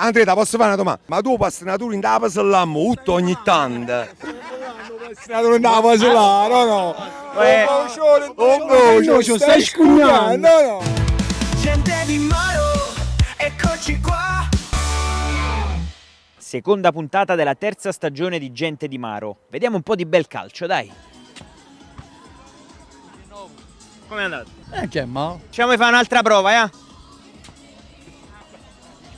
Andrea, posso fare una domanda? Ma tu pastinatura in da pasellammo tutto ogni tanto? Pastinatura in da pasellammo, no. Stai scugnando, no. Gente di Maro, eccoci qua. Seconda puntata della terza stagione di Gente di Maro. Vediamo un po' di bel calcio, dai. Come è andato? C'è ma Facciamo fare un'altra prova, eh?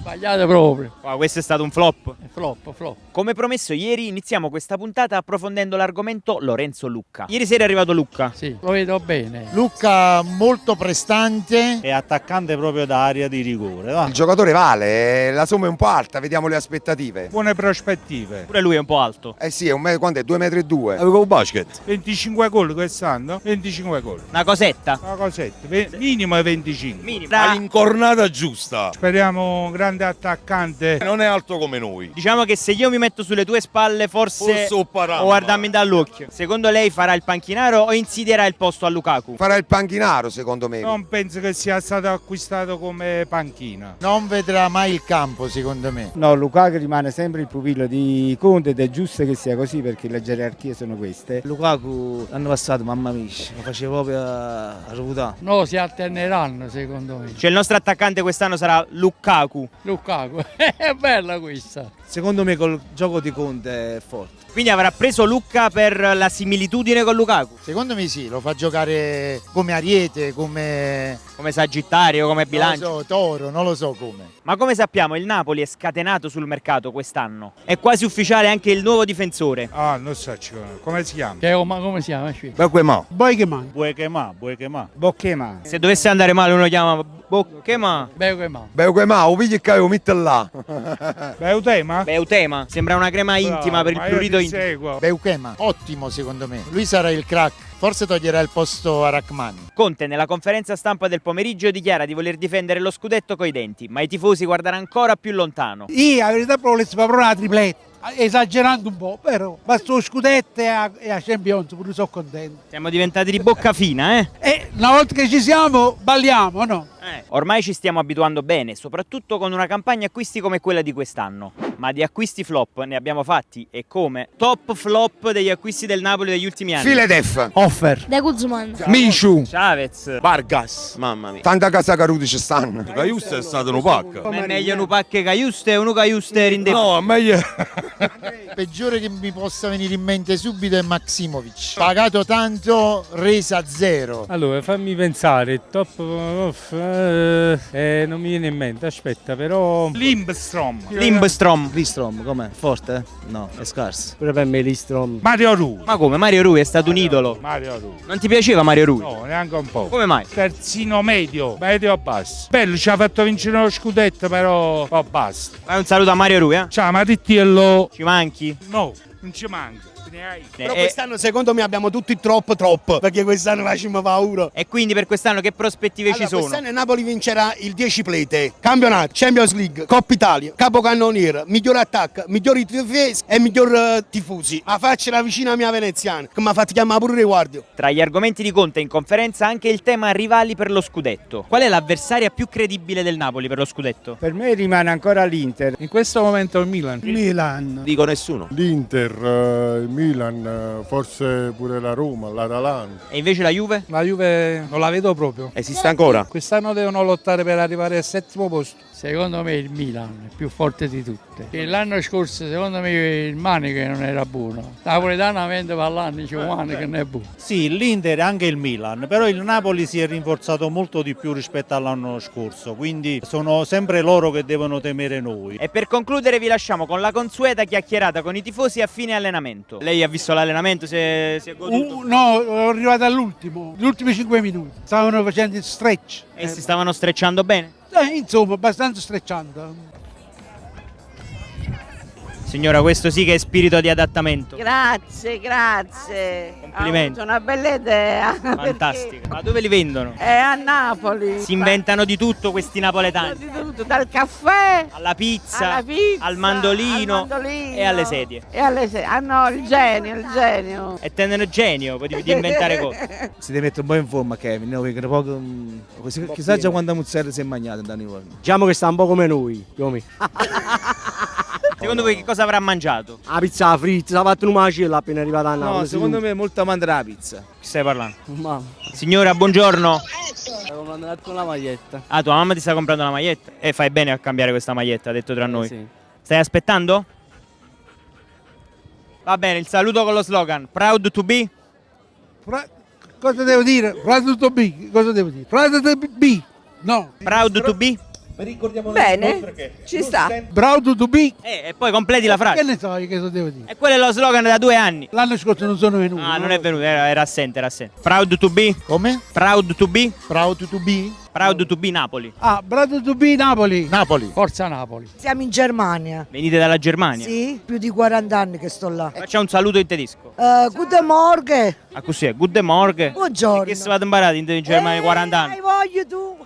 sbagliate proprio. Wow, questo è stato un flop. È flop. Come promesso ieri iniziamo questa puntata approfondendo l'argomento Lorenzo Lucca. Ieri sera è arrivato Lucca. Sì, lo vedo bene. Lucca molto prestante. È attaccante proprio da area di rigore, va? Il giocatore vale, la somma è un po' alta, vediamo le aspettative. Buone prospettive. Pure lui è un po' alto. Eh sì, è quanto è? 2,2 m? Avevo basket. 25 gol quest'anno? 25 gol. Una cosetta. Una cosetta, minimo è 25. Minimo. All'incornata giusta. Speriamo un grande attaccante. Non è alto come noi. Diciamo che se io mi metto sulle tue spalle forse o paramba. o guardarmi dall'occhio. Secondo lei farà il panchinaro o insidierà il posto a Lukaku? Farà il panchinaro secondo me. Non penso che sia stato acquistato come panchina. Non vedrà mai il campo, secondo me. No, Lukaku rimane sempre il pupillo di Conte ed è giusto che sia così perché le gerarchie sono queste. Lukaku l'anno passato, mamma mia, lo faceva proprio a reputare. No, si alterneranno secondo me. Cioè il nostro attaccante quest'anno sarà Lukaku. Lukaku, è bella questa. Secondo me col gioco di Conte è forte. Quindi avrà preso Lucca per la similitudine con Lukaku. Secondo me sì, lo fa giocare come Ariete, come Sagittario, come bilancio. non lo so, Toro, non lo so come. Ma come sappiamo il Napoli è scatenato sul mercato quest'anno. È quasi ufficiale anche il nuovo difensore. Ah, non so come si chiama. Come si chiama? Buekema. Boikema. Bocchema. Se dovesse andare male uno chiama Bocchema. Beukema, o pigli che lo mette là. Beutema? Beutema. Sembra una crema intima per il prurito intimo. Seguo. Beukema, ottimo secondo me. Lui sarà il crack, forse toglierà il posto a Rachmani. Conte nella conferenza stampa del pomeriggio dichiara di voler difendere lo scudetto coi denti, ma i tifosi guardano ancora più lontano. Io la verità proprio le proprio una tripletta, esagerando un po', però basta lo scudetto e a Champions, pure sono contento. Siamo diventati di bocca fina, eh? E una volta che ci siamo, balliamo, no? Ormai ci stiamo abituando bene, soprattutto con una campagna acquisti come quella di quest'anno. Ma di acquisti flop ne abbiamo fatti e come? Top flop degli acquisti del Napoli degli ultimi anni. Filedef. Offer. De Guzman. Minciu. Chavez. Vargas. Mamma mia. Tanta casa caruti ci stanno. Caiusta è stato un pacca. Ma è meglio un pacche Caiuste o un Caiuste rinde. No, è meglio. Il peggiore che mi possa venire in mente subito è Maximovic. Pagato tanto, resa zero. Allora, fammi pensare, top off, non mi viene in mente, aspetta, però Lindstrom. Listrom, com'è? Forte? No, è scarso. pure per me Listrom. Mario Ru. Ma come? Mario Rui è stato un idolo. Mario Ru. Non ti piaceva Mario Rui? No, neanche un po'. Come mai? Terzino medio basso. Bello, ci ha fatto vincere lo scudetto, però basta. Fai un saluto a Mario Rui, eh? Ciao, Marittiello. Ci manchi? No, non ci manca. Ne hai. Però quest'anno secondo me abbiamo tutti troppo, perché quest'anno facciamo paura. E quindi per quest'anno che prospettive ci sono? Quest'anno il Napoli vincerà il 10 plete, campionato, Champions League, Coppa Italia, capocannoniere, miglior attacco, migliori difesi e miglior tifosi. A farcela vicino a mia veneziana, che mi ha fatto chiamare pure Guardio. Tra gli argomenti di Conte in conferenza anche il tema rivali per lo scudetto. Qual è l'avversaria più credibile del Napoli per lo scudetto? Per me rimane ancora l'Inter. In questo momento il Milan. Milan. Dico nessuno. L'Inter, il Milan, forse pure la Roma, l'Atalanta. E invece la Juve? La Juve non la vedo proprio. Esiste ancora? Quest'anno devono lottare per arrivare al settimo posto. Secondo me il Milan è più forte di tutte. E l'anno scorso secondo me il Maniche non era buono. Napoletanamente parlando dice Maniche non è buono. Sì, l'Inter e anche il Milan, però il Napoli si è rinforzato molto di più rispetto all'anno scorso, quindi sono sempre loro che devono temere noi. E per concludere vi lasciamo con la consueta chiacchierata con i tifosi a fine allenamento. Lei ha visto l'allenamento? Si è goduto? No, sono arrivato all'ultimo, gli ultimi 5 minuti. Stavano facendo il stretch. E si stavano strecciando bene? Insomma, abbastanza strecciando. Signora, questo sì che è spirito di adattamento. Grazie, grazie. Complimenti. Ho avuto una bella idea. Fantastico. Ma dove li vendono? È a Napoli. Si inventano di tutto questi napoletani. Di tutto, dal caffè Alla pizza, alla pizza, al mandolino, al mandolino e alle sedie. Ah no, il genio, il genio. E tengono genio di inventare cose. Si deve mettere un po' in forma Kevin, no? Perché poco, chissà già quanta mozzarella si è mangiata da noi. Diciamo che sta un po' come noi, Secondo voi che cosa avrà mangiato? La pizza fritta, si è fatto una macella appena arrivata a Napoli. No, secondo me è molto amante della pizza. Chi stai parlando? Mamma. Signora, buongiorno. Avevo mandato una maglietta. Ah, tua mamma ti sta comprando una maglietta? E fai bene a cambiare questa maglietta, detto tra noi. Sì. Stai aspettando? Va bene, il saluto con lo slogan Proud to be? Cosa devo dire? Proud to be. Cosa devo dire? Proud to be. No. Proud to be? Bene, ci sta. Proud to be. E poi completi la Che frase. ne so io che cosa devo dire? E quello è lo slogan da 2 anni. L'anno scorso non sono venuto. Ah, non è venuto, era assente, era assente. Proud to be? Come? Proud to be? Proud to be? Proud to be Napoli. Ah, Proud to be Napoli. Napoli. Forza Napoli. Siamo in Germania. Venite dalla Germania? Sì, più di 40 anni che sto là. Facciamo un saluto in tedesco. Guten Morgen. Ah, così è. Good morning. Buongiorno. Che si vado imparare in Germania 40 anni? Hai voglia tu?